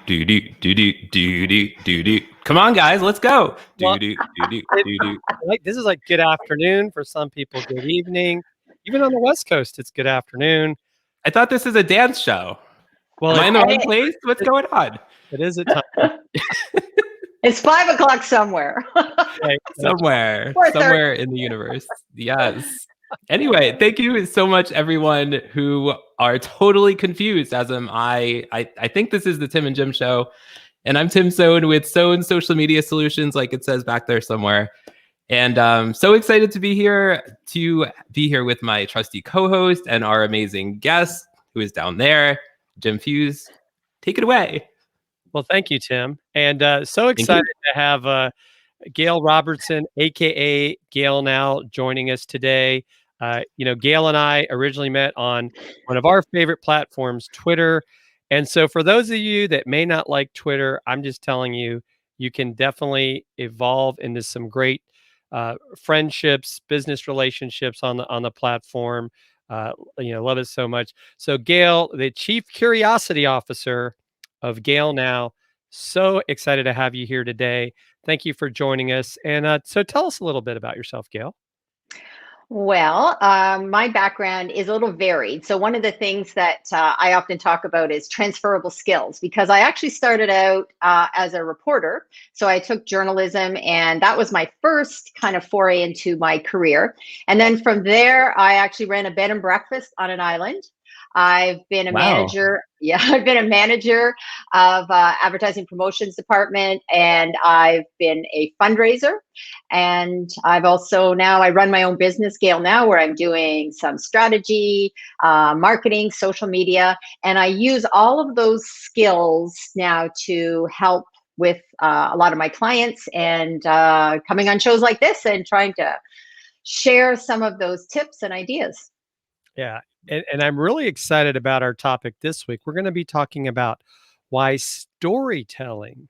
Do do do do do do do do. Come on, guys, let's go. Well, Do do do do do do. This is like good afternoon for some people, good evening. Even on the West Coast, it's good afternoon. I thought this is a dance show. Well, Am I in the wrong place? What's going on? it is a time. It's 5 o'clock somewhere. Okay. Somewhere in the universe. Yes. Anyway, thank you so much, everyone who are totally confused, as am I. I think this is the Tim and Jim show, and I'm Tim Sohn with Sohn Social Media Solutions, like it says back there somewhere. And so excited to be here with my trusty co-host and our amazing guest, who is down there, Jim Fuse. Take it away. Well, thank you, Tim. And so excited to have Gail Robertson, aka Gail Now, joining us today. Gail and I originally met on one of our favorite platforms, Twitter. And so for those of you that may not like Twitter, I'm just telling you, you can definitely evolve into some great friendships, business relationships on the platform. Love it so much. So Gail, the Chief Curiosity Officer of Gail Now, so excited to have you here today. Thank you for joining us. And so tell us a little bit about yourself, Gail. Well, my background is a little varied. So one of the things that I often talk about is transferable skills, because I actually started out as a reporter. So I took journalism, and that was my first kind of foray into my career. And then from there, I actually ran a bed and breakfast on an island. I've been a manager. Yeah, I've been a manager of advertising promotions department, and I've been a fundraiser. And I've also I run my own business, Gail Now, where I'm doing some strategy, marketing, social media. And I use all of those skills now to help with a lot of my clients, and coming on shows like this and trying to share some of those tips and ideas. Yeah. And I'm really excited about our topic this week. We're going to be talking about why storytelling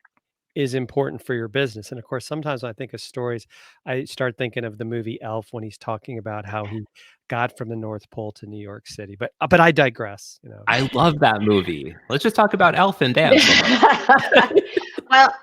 is important for your business. And of course, sometimes when I think of stories, I start thinking of the movie Elf, when he's talking about how he got from the North Pole to New York City. But I digress. I love that movie. Let's just talk about Elf and dance. Well,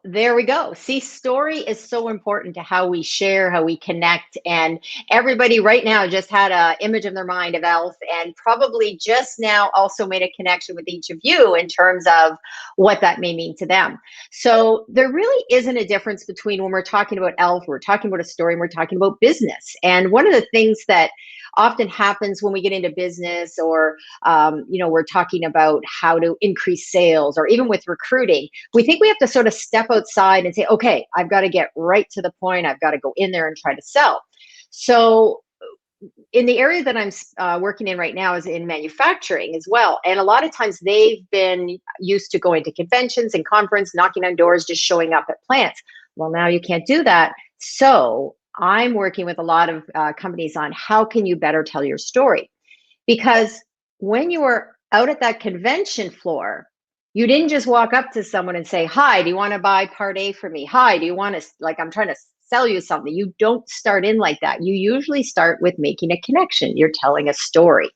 there we go. See, story is so important to how we share, how we connect. And everybody right now just had an image in their mind of Elf, and probably just now also made a connection with each of you in terms of what that may mean to them. So there really isn't a difference between when we're talking about Elf, we're talking about a story, and we're talking about business. And one of the things that often happens when we get into business, or we're talking about how to increase sales, or even with recruiting, we think we have to sort of step outside and say, okay, I've got to get right to the point. I've got to go in there and try to sell. So in the area that I'm working in right now is in manufacturing as well. And a lot of times they've been used to going to conventions and conference, knocking on doors, just showing up at plants. Well, now you can't do that. So I'm working with a lot of companies on how can you better tell your story? Because when you were out at that convention floor, you didn't just walk up to someone and say, hi, do you want to buy part A for me? Hi, do you want to, I'm trying to sell you something. You don't start in like that. You usually start with making a connection. You're telling a story.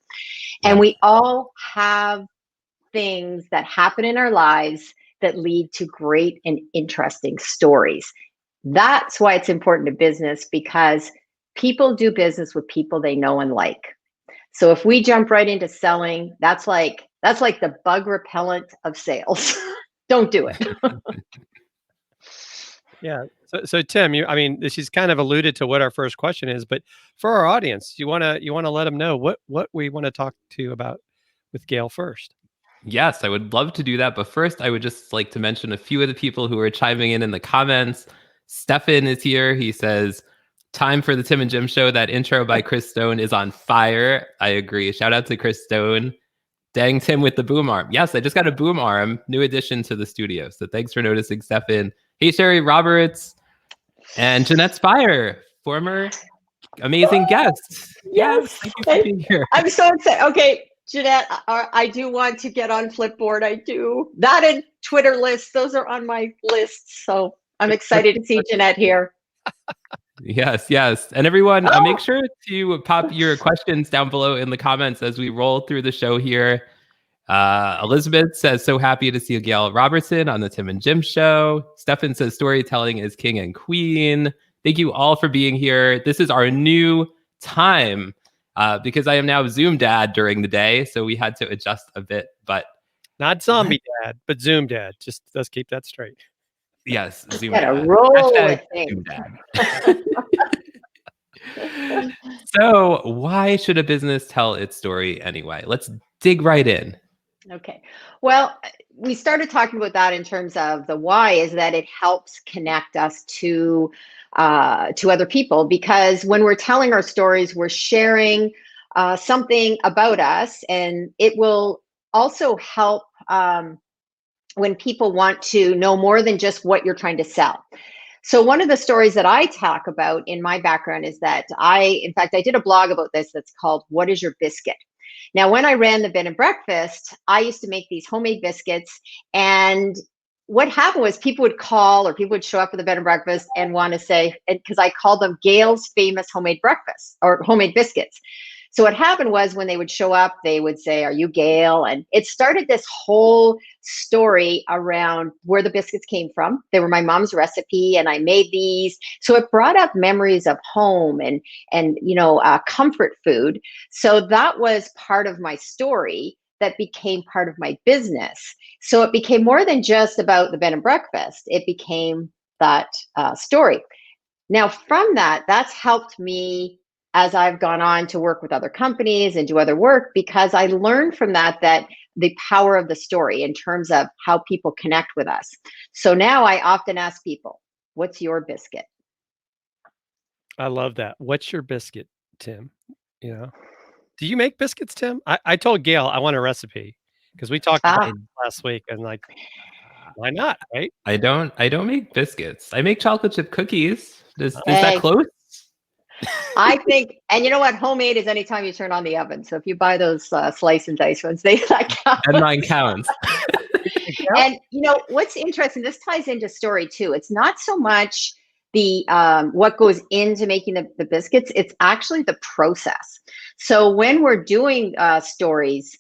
Yeah. And we all have things that happen in our lives that lead to great and interesting stories. That's why it's important to business, because people do business with people they know and like. So if we jump right into selling, that's like the bug repellent of sales. Don't do it. Yeah. So Tim, she's kind of alluded to what our first question is, but for our audience, you want to let them know what we want to talk to you about with Gail first. Yes, I would love to do that. But first, I would just like to mention a few of the people who are chiming in the comments. Stefan is here. He says, time for the Tim and Jim show. That intro by Chris Stone is on fire. I agree. Shout out to Chris Stone. Dang Tim with the boom arm. Yes, I just got a boom arm. New addition to the studio. So thanks for noticing, Stefan. Hey, Sherry Roberts and Jeanette Spire, former amazing guest. Yes. Thank you for being here. I'm so excited. Okay, Jeanette, I do want to get on Flipboard. I do. That and Twitter lists. Those are on my list. So I'm excited to see Jeanette here. Yes. And everyone, make sure to pop your questions down below in the comments as we roll through the show here. Elizabeth says, so happy to see Gail Robertson on the Tim and Jim show. Stefan says, storytelling is king and queen. Thank you all for being here. This is our new time because I am now Zoom dad during the day. So we had to adjust a bit, but not zombie dad, but Zoom dad. Just let's keep that straight. Yes, Zoom Gotta dad. roll Hashtag with Zoom things. dad. So why should a business tell its story anyway? Let's dig right in. Okay. Well, we started talking about that in terms of the why is that it helps connect us to other people, because when we're telling our stories, we're sharing something about us, and it will also help when people want to know more than just what you're trying to sell. So one of the stories that I talk about in my background is that in fact, I did a blog about this that's called "What is Your Biscuit?" Now, when I ran the bed and breakfast, I used to make these homemade biscuits. And what happened was people would call or people would show up at the bed and breakfast and want to say, because I called them Gail's famous homemade breakfast or homemade biscuits. So what happened was when they would show up, they would say, are you Gail? And it started this whole story around where the biscuits came from. They were my mom's recipe and I made these. So it brought up memories of home and comfort food. So that was part of my story that became part of my business. So it became more than just about the bed and breakfast. It became that story. Now, from that's helped me as I've gone on to work with other companies and do other work, because I learned from that the power of the story in terms of how people connect with us. So now I often ask people, what's your biscuit? I love that. What's your biscuit, Tim? Do you make biscuits, Tim? I told Gail I want a recipe because we talked about it last week, and like, why not, right? I don't make biscuits. I make chocolate chip cookies. Is that close? I think, and you know what? Homemade is anytime you turn on the oven. So if you buy those slice and dice ones, that counts. And mine counts. And what's interesting, this ties into story too. It's not so much the what goes into making the biscuits, it's actually the process. So when we're doing stories,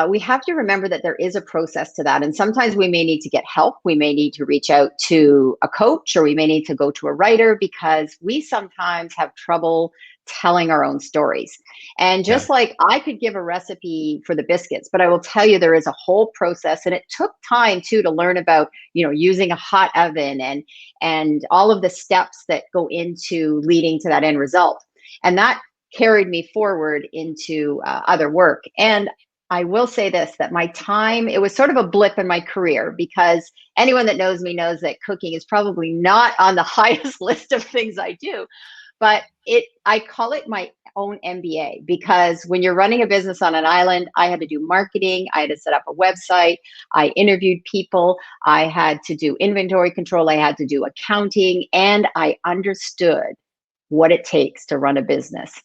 we have to remember that there is a process to that. And sometimes we may need to get help. We may need to reach out to a coach, or we may need to go to a writer, because we sometimes have trouble telling our own stories. And just like I could give a recipe for the biscuits, but I will tell you there is a whole process, and it took time too to learn about, using a hot oven and all of the steps that go into leading to that end result. And that carried me forward into other work. And I will say this, that my time, it was sort of a blip in my career, because anyone that knows me knows that cooking is probably not on the highest list of things I do. But I call it my own MBA, because when you're running a business on an island, I had to do marketing, I had to set up a website, I interviewed people, I had to do inventory control, I had to do accounting, and I understood what it takes to run a business.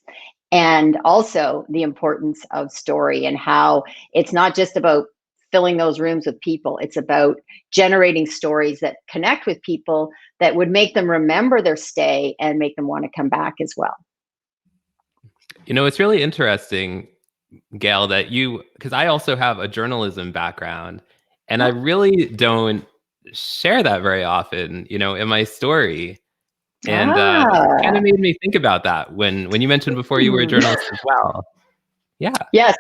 And also the importance of story, and how it's not just about filling those rooms with people. It's about generating stories that connect with people, that would make them remember their stay and make them want to come back as well. It's really interesting, Gail, that because I also have a journalism background, and I really don't share that very often, in my story. And it kind of made me think about that when you mentioned before you were a journalist as well. Yeah. Yes.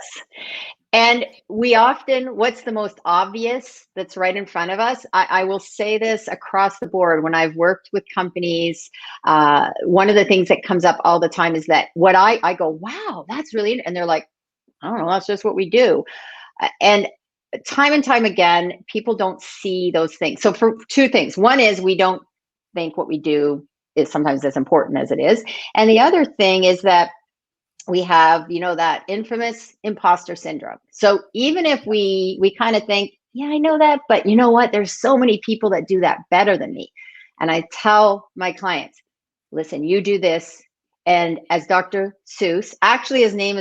And we often, what's the most obvious that's right in front of us? I will say this across the board. When I've worked with companies, one of the things that comes up all the time is that what I go, wow, that's really, and they're like, I don't know, that's just what we do. And time again, people don't see those things. So for two things, one is we don't think what we do is sometimes as important as it is. And the other thing is that we have, that infamous imposter syndrome. So even if we kind of think, yeah, I know that, but you know what? There's so many people that do that better than me. And I tell my clients, listen, you do this. And as Dr. Seuss, actually, his name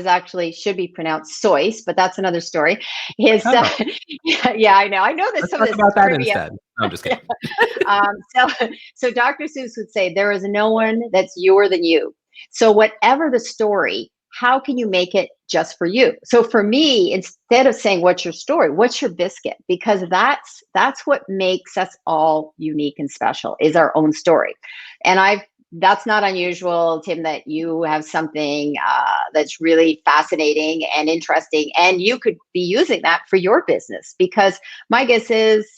should be pronounced Seuss, but that's another story. His, yeah, I know. I know that some of this about that trivia. instead. No, I'm just kidding. So Dr. Seuss would say, there is no one that's youer than you. So whatever the story, how can you make it just for you? So for me, instead of saying what's your story, what's your biscuit? Because that's what makes us all unique and special, is our own story. And that's not unusual, Tim, that you have something that's really fascinating and interesting, and you could be using that for your business, because my guess is,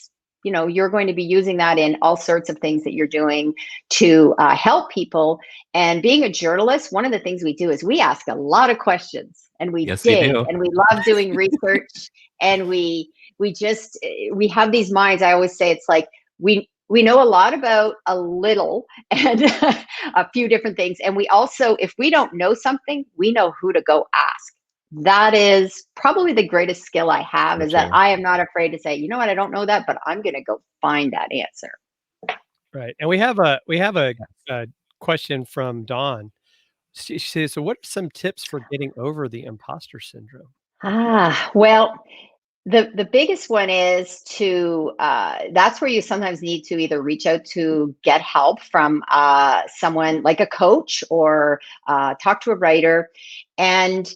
you're going to be using that in all sorts of things that you're doing to help people. And being a journalist, one of the things we do is we ask a lot of questions, and we Yes, we dig, do. and we love doing research, and we have these minds. I always say it's like we know a lot about a little and a few different things. And we also, if we don't know something, we know who to go ask. That is probably the greatest skill I have, is that I am not afraid to say, you know what, I don't know that, but I'm going to go find that answer. Right. And we have a question from Dawn. She says, so what are some tips for getting over the imposter syndrome? Well, the biggest one is to that's where you sometimes need to either reach out to get help from someone like a coach, or talk to a writer, and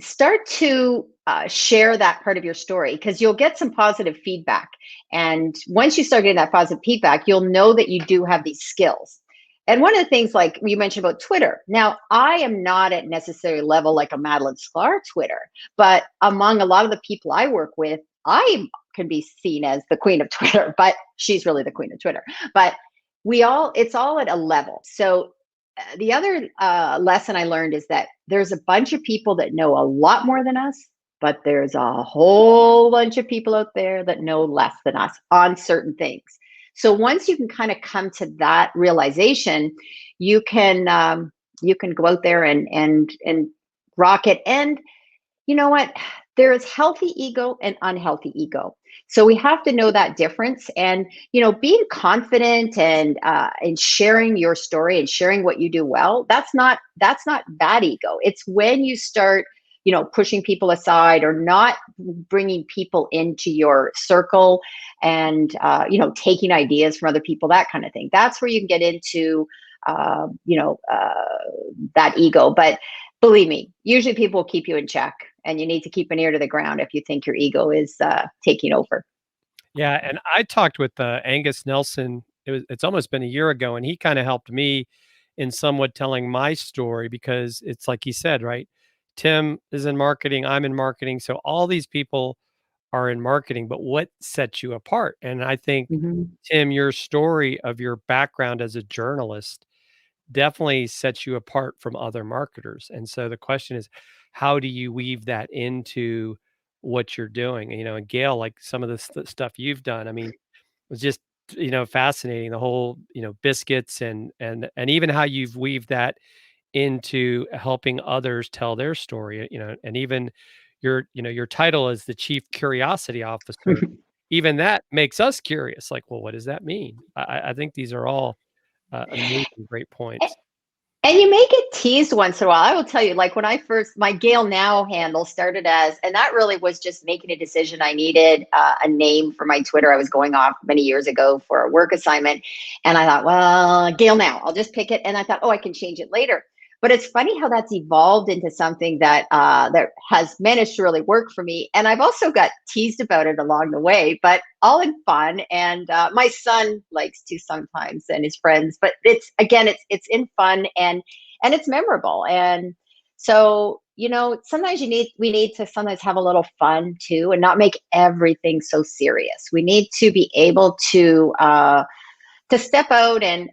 start to share that part of your story, because you'll get some positive feedback. And once you start getting that positive feedback, you'll know that you do have these skills. And one of the things, like you mentioned about Twitter, now I am not at necessary level like a Madeline Sklar Twitter, but among a lot of the people I work with, I can be seen as the queen of Twitter, but she's really the queen of Twitter. But it's all at a level. So the other lesson I learned is that there's a bunch of people that know a lot more than us, but there's a whole bunch of people out there that know less than us on certain things. So once you can kind of come to that realization, you can go out there and rock it. And you know what? There is healthy ego and unhealthy ego. So we have to know that difference. And being confident and sharing your story and sharing what you do well, that's not bad ego. It's when you start pushing people aside, or not bringing people into your circle, and taking ideas from other people, that kind of thing. That's where you can get into that ego. But believe me, usually people will keep you in check, and you need to keep an ear to the ground if you think your ego is taking over. Yeah, and I talked with Angus Nelson. It's almost been a year ago, and he kind of helped me in somewhat telling my story, because it's like he said, right? Tim is in marketing, I'm in marketing, so all these people are in marketing, but what sets you apart? And I think, Tim, your story of your background as a journalist definitely sets you apart from other marketers. And so the question is, how do you weave that into what you're doing? And Gail, like some of the stuff you've done, I mean, was just fascinating. The whole biscuits, and even how you've weaved that into helping others tell their story. And even your title as the Chief Curiosity Officer. Even that makes us curious. Like, well, what does that mean? I think these are all amazing, great points. And you may get teased once in a while. I will tell you, like when my Gail Now handle started as, and that really was just making a decision. I needed a name for my Twitter. I was going off many years ago for a work assignment. And I thought, well, Gail Now, I'll just pick it. And I thought, oh, I can change it later. But it's funny how that's evolved into something that has managed to really work for me. And I've also got teased about it along the way, but all in fun. And my son likes to sometimes, and his friends. But it's in fun, and it's memorable. And so sometimes we need to sometimes have a little fun too, and not make everything so serious. We need to be able to step out and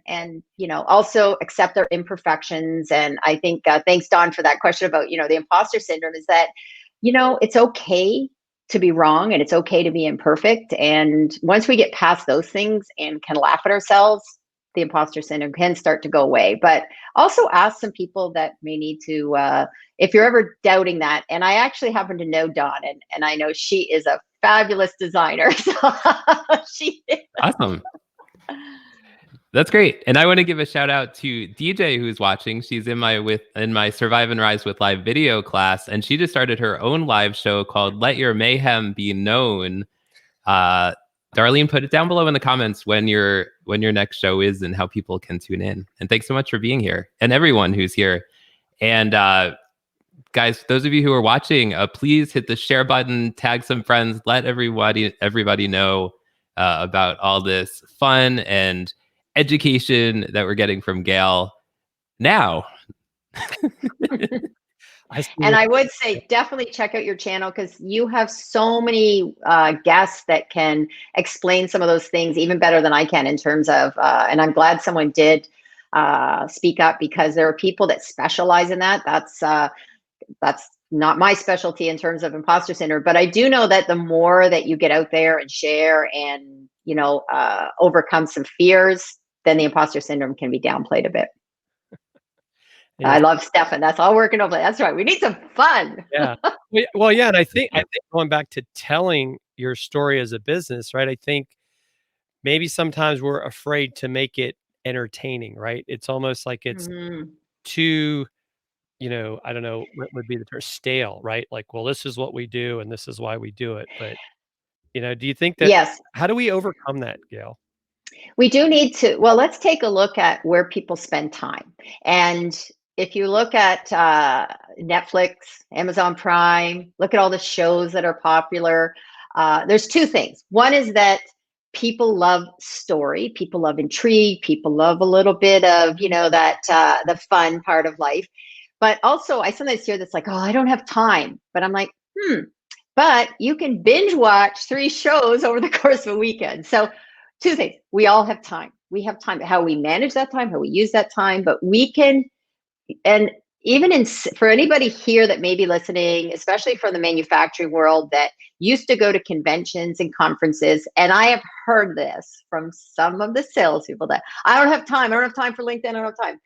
also accept their imperfections. And I think thanks, Dawn, for that question about the imposter syndrome, is that it's okay to be wrong, and it's okay to be imperfect. And once we get past those things and can laugh at ourselves, the imposter syndrome can start to go away. But also ask some people that may need to, if you're ever doubting that. And I actually happen to know Dawn, and I know she is a fabulous designer. So she is. Awesome. That's great. And I want to give a shout out to DJ who's watching. She's in my Survive and Rise with Live video class, and she just started her own live show called Let Your Mayhem Be Known. Darlene, put it down below in the comments when your next show is and how people can tune in. And thanks so much for being here, and everyone who's here. And guys, those of you who are watching, please hit the share button, tag some friends, let everybody know about all this fun and education that we're getting from Gail now. I see. And I would say definitely check out your channel because you have so many guests that can explain some of those things even better than I can in terms of, and I'm glad someone did speak up because there are people that specialize in that. That's not my specialty in terms of imposter syndrome, but I do know that the more that you get out there and share and, overcome some fears, then the imposter syndrome can be downplayed a bit. I Yes. love Stefan. That's all working over. That's right. We need some fun. Yeah. Well, yeah, and I think going back to telling your story as a business, right? I think maybe sometimes we're afraid to make it entertaining, right? It's almost like it's Mhm. too, I don't know what would be the term, stale, right? Like, well, this is what we do and this is why we do it. But, do you think that Yes, how do we overcome that, Gail? we do need to. Well, let's take a look at where people spend time. And if you look at Netflix, Amazon Prime, look at all the shows that are popular. There's two things. One is that people love story, people love intrigue, people love a little bit of, that the fun part of life. But also, I sometimes hear this like, oh, I don't have time. But I'm like, but you can binge watch 3 shows over the course of a weekend. So, two things. We all have time. We have time. How we manage that time, how we use that time, but we can, and even for anybody here that may be listening, especially from the manufacturing world that used to go to conventions and conferences, and I have heard this from some of the salespeople that I don't have time. I don't have time for LinkedIn. I don't have time.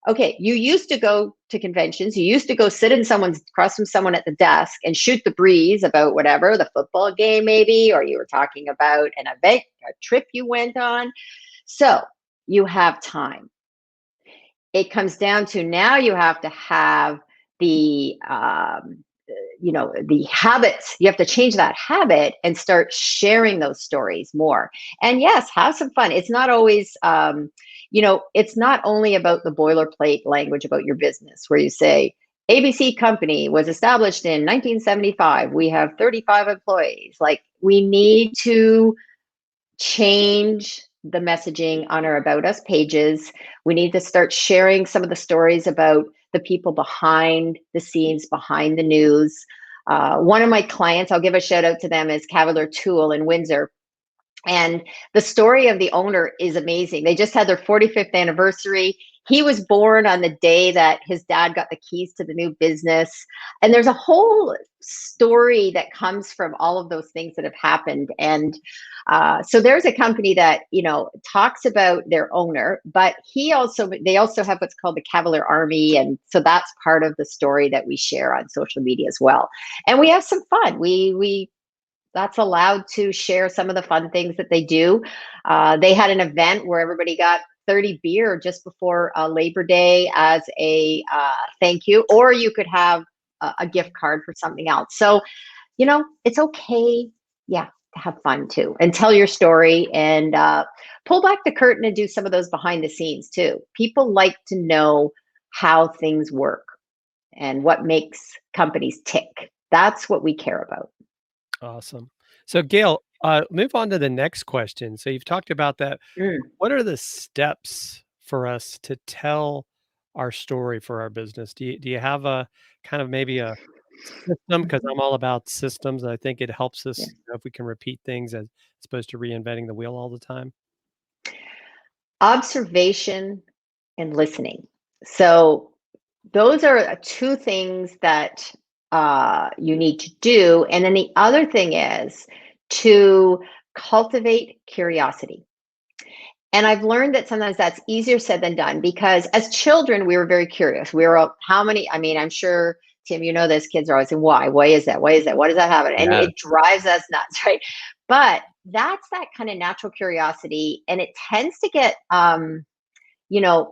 Okay, you used to go to conventions. You used to go sit across from someone at the desk and shoot the breeze about whatever, the football game maybe, or you were talking about an event, a trip you went on. So you have time. It comes down to now you have to have the the habits. You have to change that habit and start sharing those stories more. And yes, have some fun. It's not always it's not only about the boilerplate language about your business where you say ABC company was established in 1975. We have 35 employees. Like, we need to change the messaging on our About Us pages. We need to start sharing some of the stories about the people behind the scenes, behind the news. One of my clients, I'll give a shout out to them, is Cavalier Tool in Windsor. And the story of the owner is amazing. They just had their 45th anniversary. He was born on the day that his dad got the keys to the new business. And there's a whole story that comes from all of those things that have happened. And so there's a company that, talks about their owner, but they also have what's called the Cavalier Army. And so that's part of the story that we share on social media as well. And we have some fun. We that's allowed to share some of the fun things that they do. They had an event where everybody got 30 beer just before Labor Day as a thank you, or you could have a gift card for something else. So, it's okay, yeah, to have fun too and tell your story and pull back the curtain and do some of those behind the scenes too. People like to know how things work and what makes companies tick. That's what we care about. Awesome. So, Gail, move on to the next question. So, you've talked about that. Mm. What are the steps for us to tell our story for our business? Do you have a kind of maybe a system? Because I'm all about systems, and I think it helps us, Yeah. if we can repeat things as opposed to reinventing the wheel all the time. Observation and listening. So those are two things that you need to do. And then the other thing is to cultivate curiosity. And I've learned that sometimes that's easier said than done because as children, we were very curious. We were, I mean, I'm sure, Tim, you know this, kids are always saying, why? Why is that? Why is that? What does that happen? And Yeah. it drives us nuts, right? But that's that kind of natural curiosity. And it tends to get,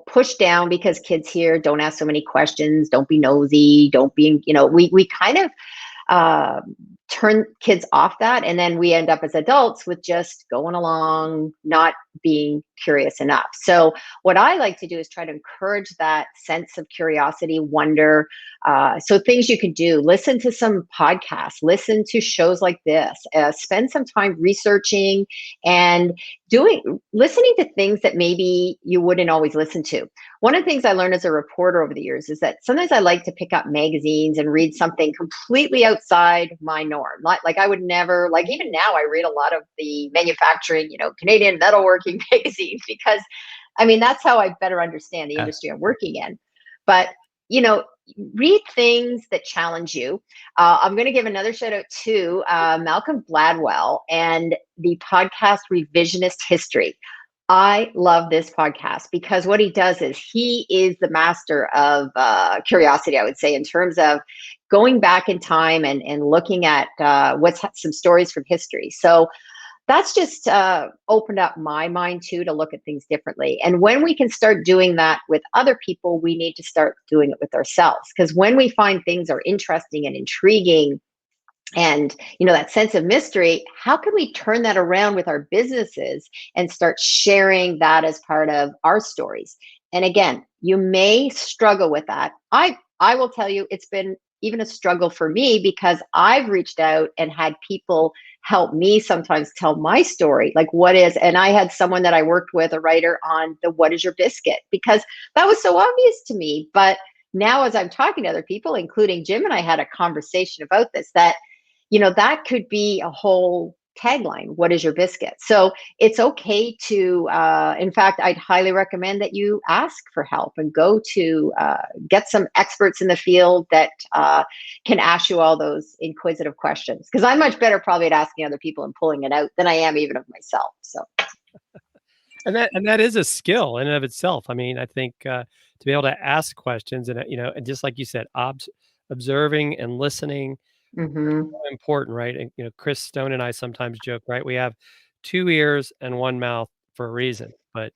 pushed down because kids here don't ask so many questions, don't be nosy, don't be, we kind of uh, turn kids off that. And then we end up as adults with just going along, not being curious enough. So, what I like to do is try to encourage that sense of curiosity, wonder, So things you can do: listen to some podcasts, listen to shows like this, spend some time researching and listening to things that maybe you wouldn't always listen to. One of the things I learned as a reporter over the years is that sometimes I like to pick up magazines and read something completely outside my norm. Like I would never, like even now I read a lot of the manufacturing, Canadian metalworking magazines, because I mean, that's how I better understand the industry I'm working in. But, read things that challenge you. I'm going to give another shout out to Malcolm Gladwell and the podcast Revisionist History. I love this podcast because what he does is he is the master of curiosity, I would say, in terms of going back in time and looking at some stories from history. So that's just opened up my mind too, to look at things differently. And when we can start doing that with other people, we need to start doing it with ourselves. Because when we find things are interesting and intriguing, and that sense of mystery, how can we turn that around with our businesses and start sharing that as part of our stories? And again, you may struggle with that. I will tell you, it's been even a struggle for me, because I've reached out and had people help me sometimes tell my story, like and I had someone that I worked with, a writer, on the what is your biscuit, because that was so obvious to me. But now as I'm talking to other people, including Jim and I had a conversation about this, that that could be a whole tagline: what is your biscuit? So it's okay to, in fact, I'd highly recommend that you ask for help and go to get some experts in the field that can ask you all those inquisitive questions. Because I'm much better probably at asking other people and pulling it out than I am even of myself. So. And that is a skill in and of itself. I mean, I think to be able to ask questions and and just like you said, observing and listening. Mm-hmm. So important, right? And Chris Stone and I sometimes joke, right? We have 2 ears and 1 mouth for a reason, but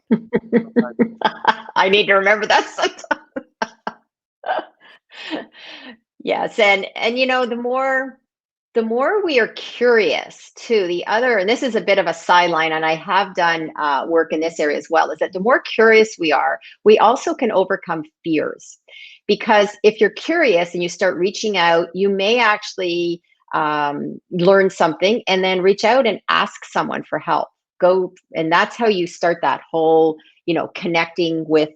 I need to remember that sometimes. Yes, and the more we are curious too, and this is a bit of a sideline, and I have done work in this area as well, is that the more curious we are, we also can overcome fears. Because if you're curious and you start reaching out, you may actually learn something and then reach out and ask someone for help. And that's how you start that whole, connecting with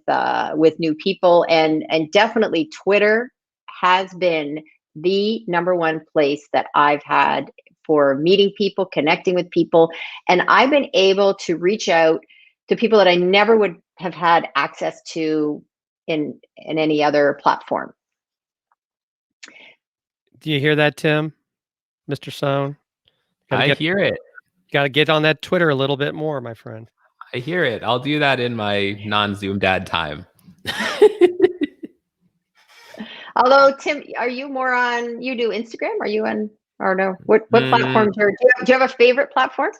new people. And definitely Twitter has been the number one place that I've had for meeting people, connecting with people. And I've been able to reach out to people that I never would have had access to in any other platform. do you hear that, Tim? Mr. Stone? I hear it. Got to get on that Twitter a little bit more, my friend. I hear it. I'll do that in my non-Zoom dad time. Although, Tim, are you more on, you do Instagram? Are you on, or no? What platforms do you have a favorite platform?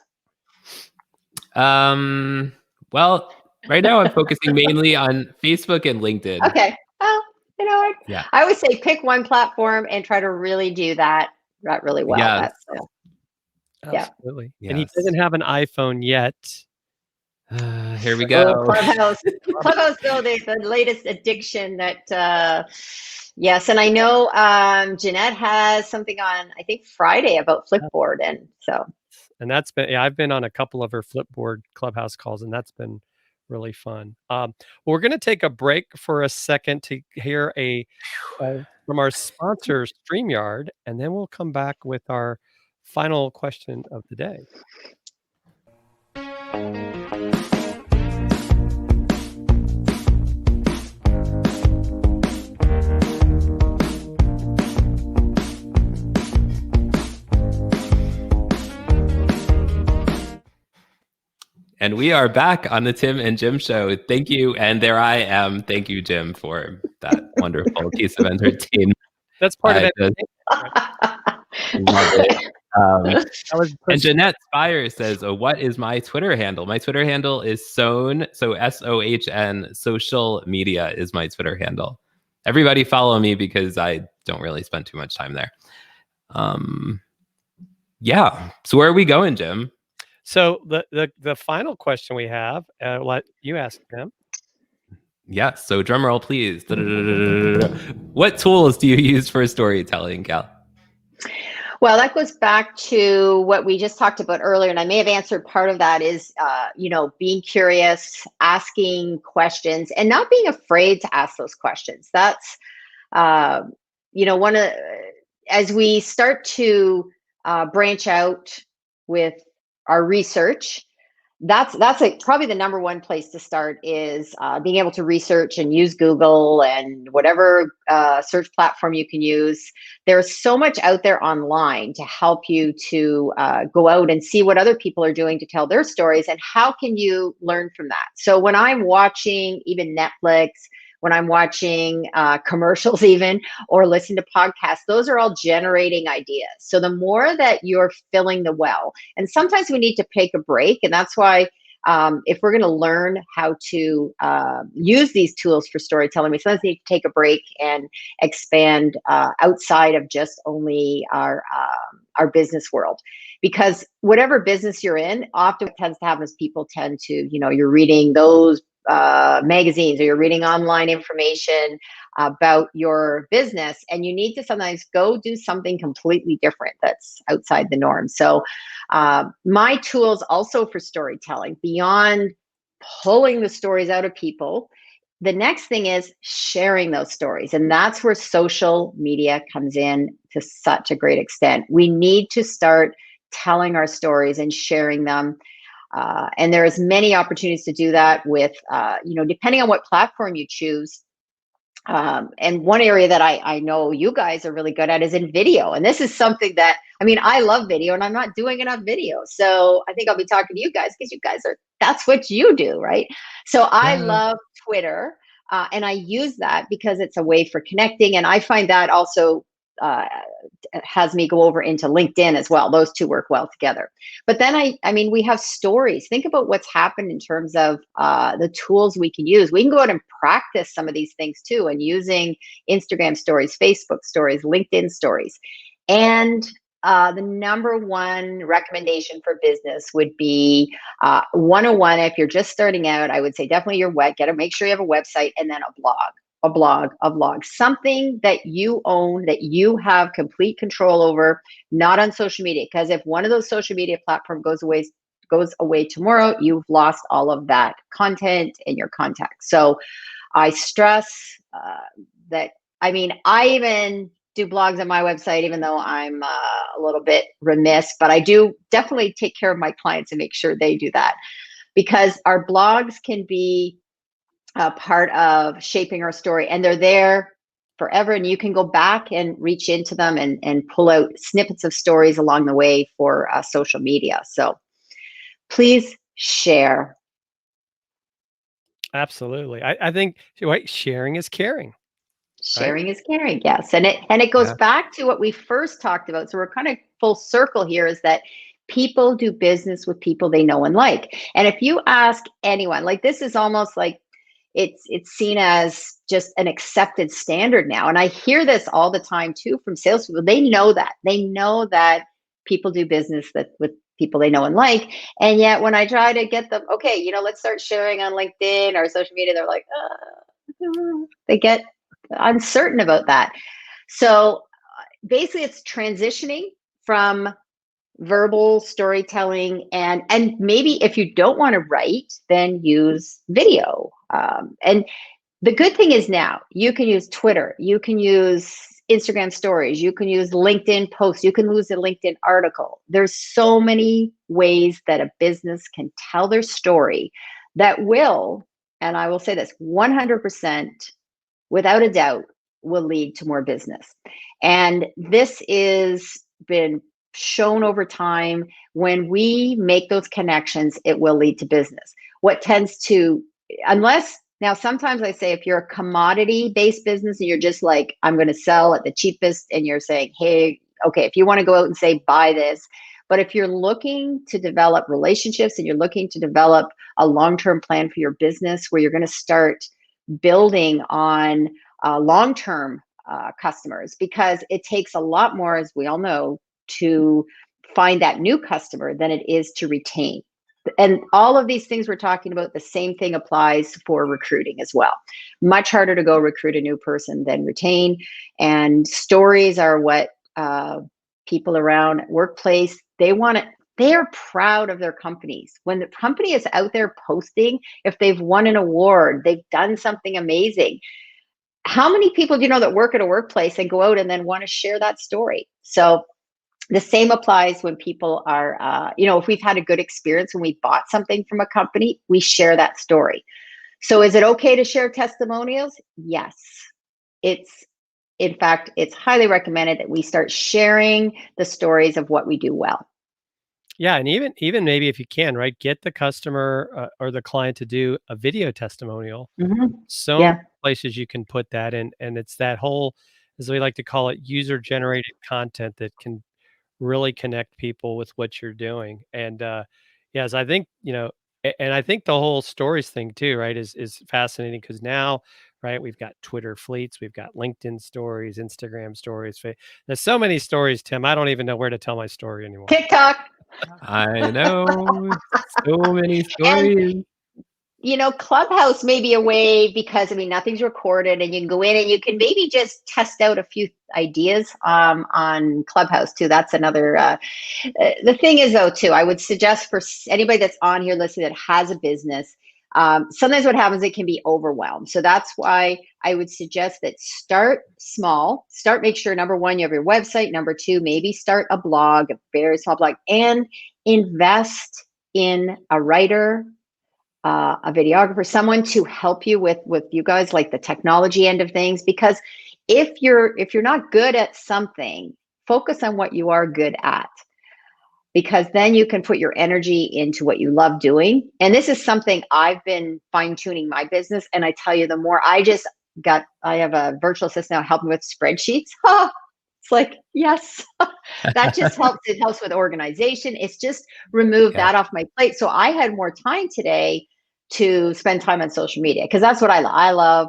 Well, right now I'm focusing mainly on Facebook and LinkedIn. Okay. Well, you know what? Yeah. I always say pick one platform and try to really do that really well. Yes. That's Absolutely. Yes. And he doesn't have an iPhone yet. Here we go. Clubhouse, though, the latest addiction that, yes. And I know Jeanette has something on, I think, Friday about Flipboard. And so. And that's been, I've been on a couple of her Flipboard Clubhouse calls, and that's been really fun. We're going to take a break for a second to hear from our sponsor, StreamYard, and then we'll come back with our final question of the day. And we are back on the Tim and Jim show. Thank you. And there I am. Thank you, Jim, for that wonderful piece of entertainment. That's part of it. Love it. And Jeanette Spire says, what is my Twitter handle? My Twitter handle is Sohn, so SOHN. Social media is my Twitter handle. Everybody follow me because I don't really spend too much time there. Yeah. So where are we going, Jim? So the final question we have, let you ask them. Yes. So drum roll, please. What tools do you use for storytelling, Cal? Well, that goes back to what we just talked about earlier, and I may have answered part of that is, being curious, asking questions, and not being afraid to ask those questions. That's, uh, one of, as we start to branch out with our research, that's like probably the number one place to start is being able to research and use Google and whatever search platform you can use. There's so much out there online to help you to go out and see what other people are doing to tell their stories, and how can you learn from that. So when I'm watching even Netflix, when I'm watching commercials even, or listen to podcasts, those are all generating ideas. So the more that you're filling the well, and sometimes we need to take a break, and that's why if we're going to learn how to use these tools for storytelling, we sometimes need to take a break and expand outside of just only our business world. Because whatever business you're in, often what tends to happen is people tend to, you're reading those magazines, or you're reading online information about your business, and you need to sometimes go do something completely different that's outside the norm. So my tools also for storytelling, beyond pulling the stories out of people, the next thing is sharing those stories. And that's where social media comes in to such a great extent. We need to start telling our stories and sharing them. And there's many opportunities to do that with, depending on what platform you choose. And one area that I know you guys are really good at is in video. And this is something that, I love video, and I'm not doing enough video. So I think I'll be talking to you guys because you guys that's what you do, right? So I love Twitter. And I use that because it's a way for connecting. And I find that also uh, has me go over into LinkedIn as well. Those two work well together. But then we have stories. Think about what's happened in terms of the tools we can use. We can go out and practice some of these things too, and using Instagram stories, Facebook stories, LinkedIn stories. And the number one recommendation for business would be 101. If you're just starting out, I would say definitely make sure you have a website, and then a blog, something that you own, that you have complete control over, not on social media. Because if one of those social media platform goes away tomorrow, you've lost all of that content and your contacts. So I stress that. I even do blogs on my website, even though I'm a little bit remiss, but I do definitely take care of my clients and make sure they do that, because our blogs can be a part of shaping our story, and they're there forever, and you can go back and reach into them and pull out snippets of stories along the way for social media. So please share. Absolutely. I think sharing is caring. Sharing is caring, yes. And it goes back to what we first talked about. So we're kind of full circle here, is that people do business with people they know and like. And if you ask anyone, like, this is almost like it's seen as just an accepted standard now. And I hear this all the time too from salespeople. They know that people do business with people they know and like. And yet when I try to get them, okay, let's start sharing on LinkedIn or social media, they're like, they get uncertain about that. So basically it's transitioning from verbal storytelling, and maybe if you don't want to write, then use video. And the good thing is now you can use Twitter, you can use Instagram stories, you can use LinkedIn posts, you can use a LinkedIn article. There's so many ways that a business can tell their story that will, and I will say this 100%, without a doubt, will lead to more business. And this is been shown over time. When we make those connections, it will lead to business. What tends to, now sometimes I say, if you're a commodity based business and you're just like, I'm going to sell at the cheapest, and you're saying, hey, okay, if you want to go out and say, buy this. But if you're looking to develop relationships and you're looking to develop a long-term plan for your business, where you're going to start building on long-term customers, because it takes a lot more, as we all know, to find that new customer than it is to retain. And all of these things we're talking about, the same thing applies for recruiting as well. Much harder to go recruit a new person than retain. And stories are what people around workplace, they want to, they are proud of their companies. When the company is out there posting, if they've won an award, they've done something amazing. How many people do you know that work at a workplace and go out and then want to share that story? So the same applies when people are, if we've had a good experience when we bought something from a company, we share that story. So is it okay to share testimonials? Yes. In fact, it's highly recommended that we start sharing the stories of what we do well. Yeah, and even maybe if you can, right, get the customer or the client to do a video testimonial. Mm-hmm. So many Yeah. places you can put that in, and it's that whole, as we like to call it, user-generated content that can really connect people with what you're doing. And yes, I think, and I think the whole stories thing too, right, is fascinating because now, right, we've got Twitter fleets, we've got LinkedIn stories, Instagram stories. There's so many stories, Tim. I don't even know where to tell my story anymore. TikTok. I know. So many And stories. Clubhouse may be a way because nothing's recorded, and you can go in and you can maybe just test out a few ideas on Clubhouse too. That's another. The thing is, though, too, I would suggest for anybody that's on here listening that has a business. Sometimes what happens, it can be overwhelmed. So that's why I would suggest that start small. Make sure, number one, you have your website. Number two, maybe start a blog, a very small blog, and invest in a writer, a videographer, someone to help you with you guys, like the technology end of things. Because if you're not good at something, focus on what you are good at, because then you can put your energy into what you love doing. And this is something I've been fine-tuning my business. And I tell you, the more I have a virtual assistant now helping with spreadsheets. It's like, yes, that just helps. It helps with organization. It's just removed that off my plate. So I had more time today to spend time on social media, because that's what I love. I love,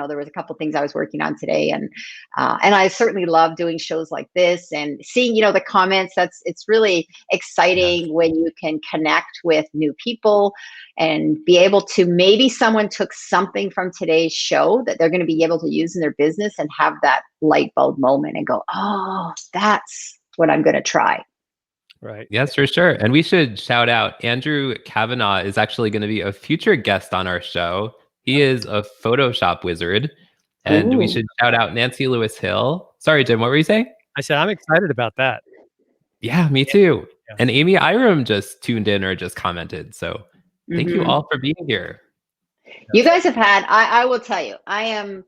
there was a couple things I was working on today, and I certainly love doing shows like this and seeing, the comments. It's really exciting when you can connect with new people and be able to, maybe someone took something from today's show that they're going to be able to use in their business and have that light bulb moment and go, oh, that's what I'm going to try. Right. Yes, for sure. And we should shout out Andrew Kavanaugh is actually going to be a future guest on our show. He is a Photoshop wizard. And we should shout out Nancy Lewis Hill. Sorry, Jim, what were you saying? I said, I'm excited about that. Yeah, me too. Yeah. And Amy Iram just tuned in or just commented. So thank you all for being here. You guys have had, I will tell you, I am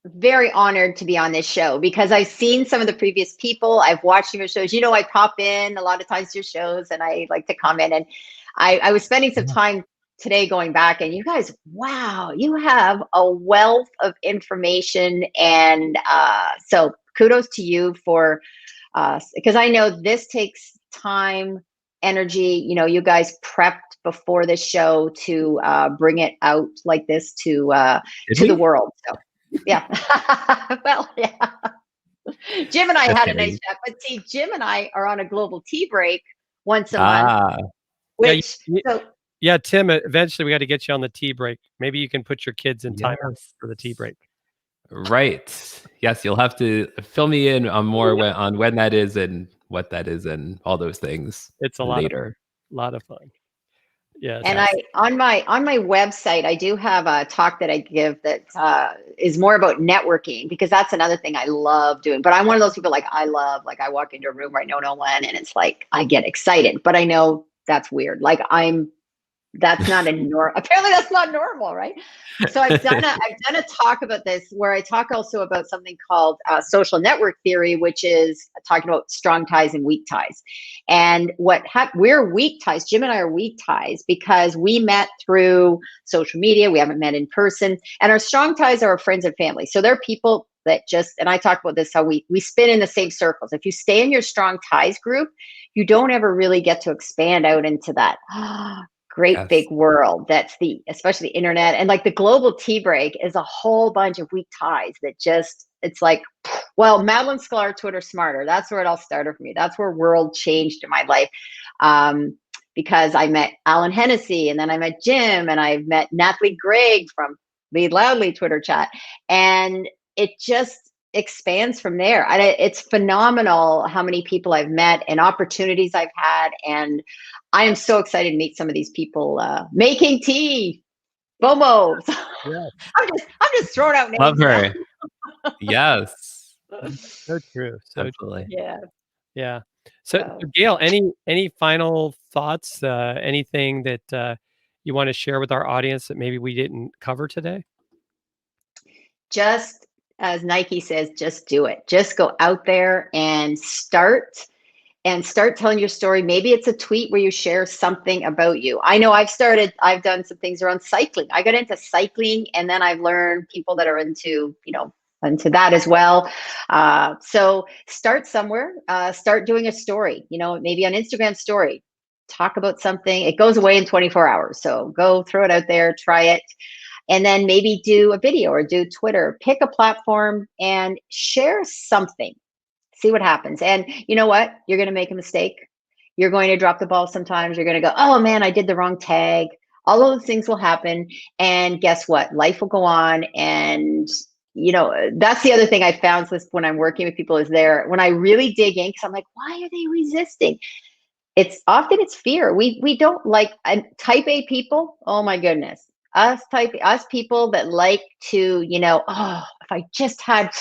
very honored to be on this show, because I've seen some of the previous people. I've watched your shows. I pop in a lot of times to your shows and I like to comment. And I was spending some time today going back, and you guys, wow, you have a wealth of information. And so kudos to you for, because I know this takes time, energy. You guys prepped before this show to bring it out like this to the world. So yeah. Well, yeah. Jim and I had a nice chat, but see, Jim and I are on a global tea break once a month. Which, yeah, Tim, eventually we got to get you on the tea break. Maybe you can put your kids in time for the tea break. Right. Yes, you'll have to fill me in on more on when that is and what that is and all those things. It's a lot of fun. Yes. And on my website, I do have a talk that I give that is more about networking, because that's another thing I love doing. But I'm one of those people, I walk into a room where I know no one, and it's like I get excited, but I know that's weird. That's not apparently that's not normal, right? So I've done a talk about this, where I talk also about something called social network theory, which is talking about strong ties and weak ties. And we're weak ties. Jim and I are weak ties because we met through social media. We haven't met in person. And our strong ties are our friends and family. So they're people that and I talk about this, how we spin in the same circles. If you stay in your strong ties group, you don't ever really get to expand out into that great big world. That's especially the internet. And the global tea break is a whole bunch of weak ties that it's like, well, Madeline Sklar, Twitter Smarter. That's where it all started for me. That's where world changed in my life. because I met Alan Hennessy, and then I met Jim, and I've met Natalie Gregg from Lead Loudly Twitter chat. And it just expands from there. And it's phenomenal how many people I've met and opportunities I've had. And I am so excited to meet some of these people making tea. Bomo. Yeah. I'm just throwing out names. Love her. Yes. So true. So Absolutely. Yeah. yeah. So Gail, any final thoughts? Anything that you want to share with our audience that maybe we didn't cover today? Just as Nike says, just do it. Just go out there and start telling your story. Maybe it's a tweet where you share something about you. I know I've done some things around cycling. I got into cycling, and then I've learned people that are into that as well. So start somewhere, start doing a story, maybe on Instagram story, talk about something. It goes away in 24 hours. So go throw it out there, try it. And then maybe do a video or do Twitter, pick a platform and share something. See what happens. And you know what? You're going to make a mistake. You're going to drop the ball sometimes. You're going to go, oh man, I did the wrong tag. All of those things will happen. And guess what? Life will go on. And that's the other thing I found when I'm working with people is when I really dig in, because I'm like, why are they resisting? It's fear. We don't like type A people. Oh my goodness. Us people that like to, if I just had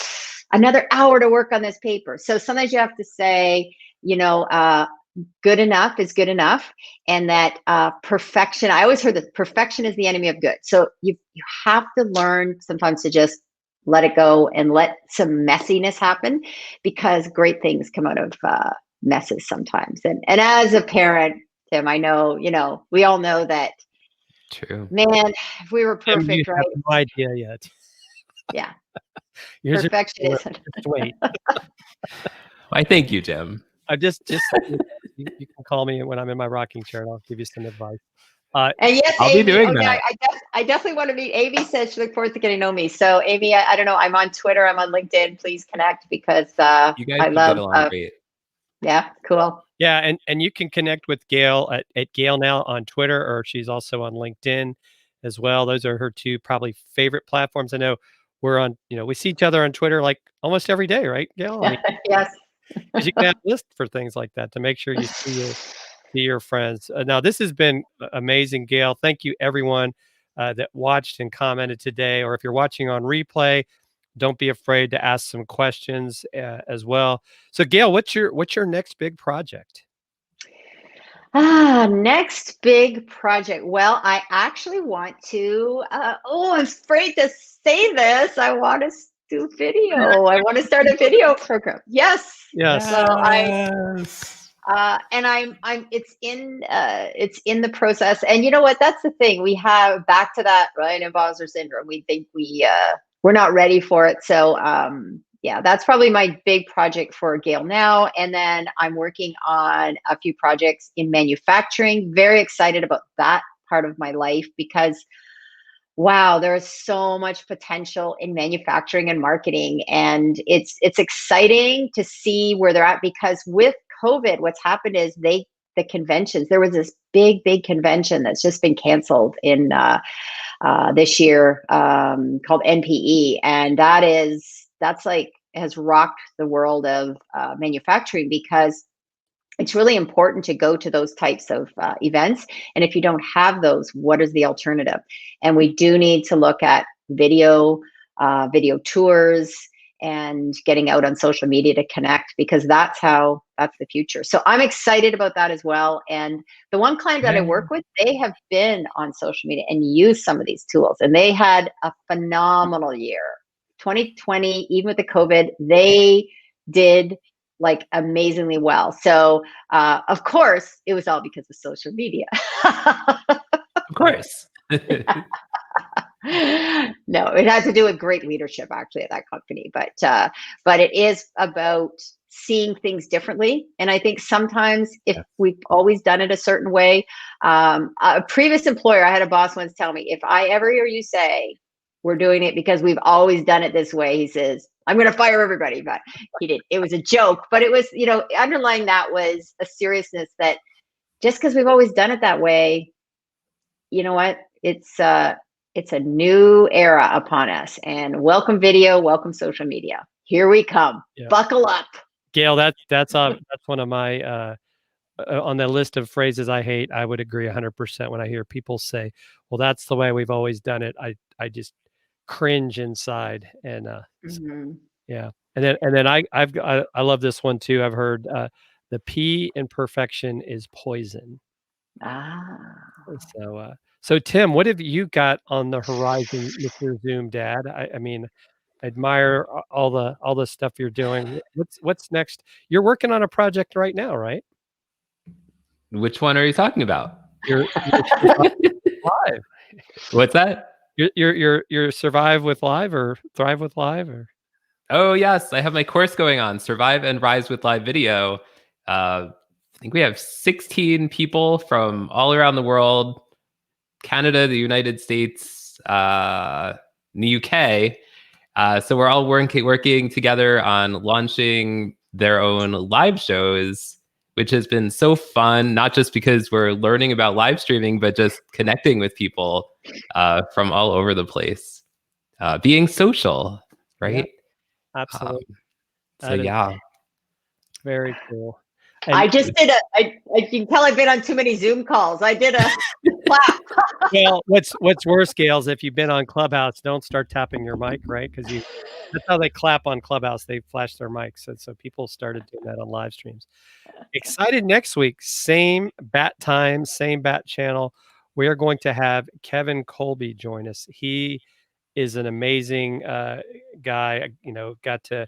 another hour to work on this paper. So sometimes you have to say, good enough is good enough. And that perfection, I always heard that perfection is the enemy of good. So you have to learn sometimes to just let it go and let some messiness happen, because great things come out of messes sometimes. And as a parent, Tim, I know, we all know that. True. Man, if we were perfect, you right? have no idea yet. Yeah. Here's Perfectionism. just wait. I thank you, Jim. I just you can call me when I'm in my rocking chair, and I'll give you some advice. And yes, I'll Amy, be doing that. I definitely want to meet. Amy said she looked forward to getting to know me. So Amy, I don't know. I'm on Twitter. I'm on LinkedIn. Please connect, because You guys I would love. get along great. Yeah, cool. Yeah, and you can connect with Gail at Gail Now on Twitter, or she's also on LinkedIn as well. Those are her two probably favorite platforms. I know we're on, we see each other on Twitter like almost every day, right, Gail? I mean, Yes. 'cause you can have a list for things like that to make sure you see your friends. Now, this has been amazing, Gail. Thank you, everyone that watched and commented today. Or if you're watching on replay, don't be afraid to ask some questions as well. So, Gail, what's your next big project? Next big project. Well, I actually want to. I'm afraid to say this. I want to do video. I want to start a video program. Yes. Yes. So and it's in the process. And you know what? That's the thing. We have back to that, right? Imposter syndrome. We think we're not ready for it. So yeah, that's probably my big project for Gail Now. And then I'm working on a few projects in manufacturing. Very excited about that part of my life, because wow, there is so much potential in manufacturing and marketing. And it's exciting to see where they're at, because with COVID, what's happened is the conventions, there was this big convention that's just been canceled in this year called NPE. And that's like has rocked the world of manufacturing, because it's really important to go to those types of events. And if you don't have those, what is the alternative? And we do need to look at video tours, and getting out on social media to connect, because that's the future. So I'm excited about that as well. And the one client that I work with, they have been on social media and used some of these tools, and they had a phenomenal year. 2020, even with the COVID, they did like amazingly well. So of course it was all because of social media. Of course. No, it has to do with great leadership actually at that company. But it is about seeing things differently. And I think sometimes if we've always done it a certain way, a previous employer, I had a boss once tell me, if I ever hear you say we're doing it because we've always done it this way, he says, I'm going to fire everybody. But he did. It was a joke, but it was, underlying that was a seriousness that just because we've always done it that way, you know what? It's a new era upon us. And welcome video, welcome social media. Here we come. Yeah. Buckle up. Gail, that's one of my on the list of phrases I hate. I would agree 100% when I hear people say, "Well, that's the way we've always done it." I just cringe inside, and yeah. And then I love this one too. I've heard the P in perfection is poison. So Tim, what have you got on the horizon with your Zoom dad? I mean, I admire all the stuff you're doing. What's next? You're working on a project right now, right? Which one are you talking about? You're live. What's that? You're Survive with Live or Thrive with Live or? Oh yes, I have my course going on, Survive and Rise with Live Video. I think we have 16 people from all around the world, Canada, the United States, the UK. So we're all working together on launching their own live shows, which has been so fun, not just because we're learning about live streaming, but just connecting with people from all over the place, being social, right? Yeah, absolutely. So yeah. Very cool. And I just did you can tell I've been on too many Zoom calls. I did a clap. Well, what's worse, Gail, is if you've been on Clubhouse, don't start tapping your mic, right? Because that's how they clap on Clubhouse. They flash their mics. And so people started doing that on live streams. Excited next week, same bat time, same bat channel. We are going to have Kevin Colby join us. He is an amazing guy. Got to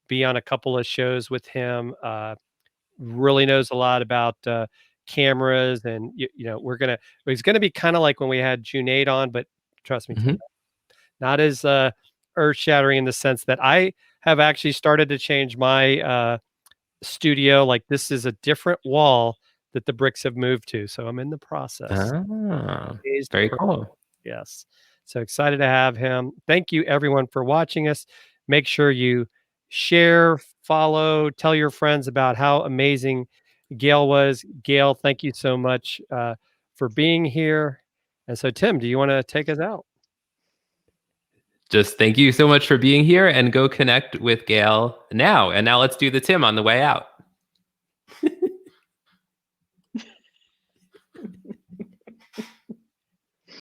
be on a couple of shows with him. Really knows a lot about cameras, and he's gonna be kind of like when we had Junaid on, but trust me, not as earth shattering in the sense that I have actually started to change my studio. Like, this is a different wall that the bricks have moved to, so I'm in the process. Very cool. Yes, so excited to have him. Thank you everyone for watching us. Make sure you share, follow, tell your friends about how amazing Gail was. Gail, thank you so much for being here. And so, Tim, do you want to take us out? Just thank you so much for being here, and go connect with Gail now. And now let's do the Tim on the way out.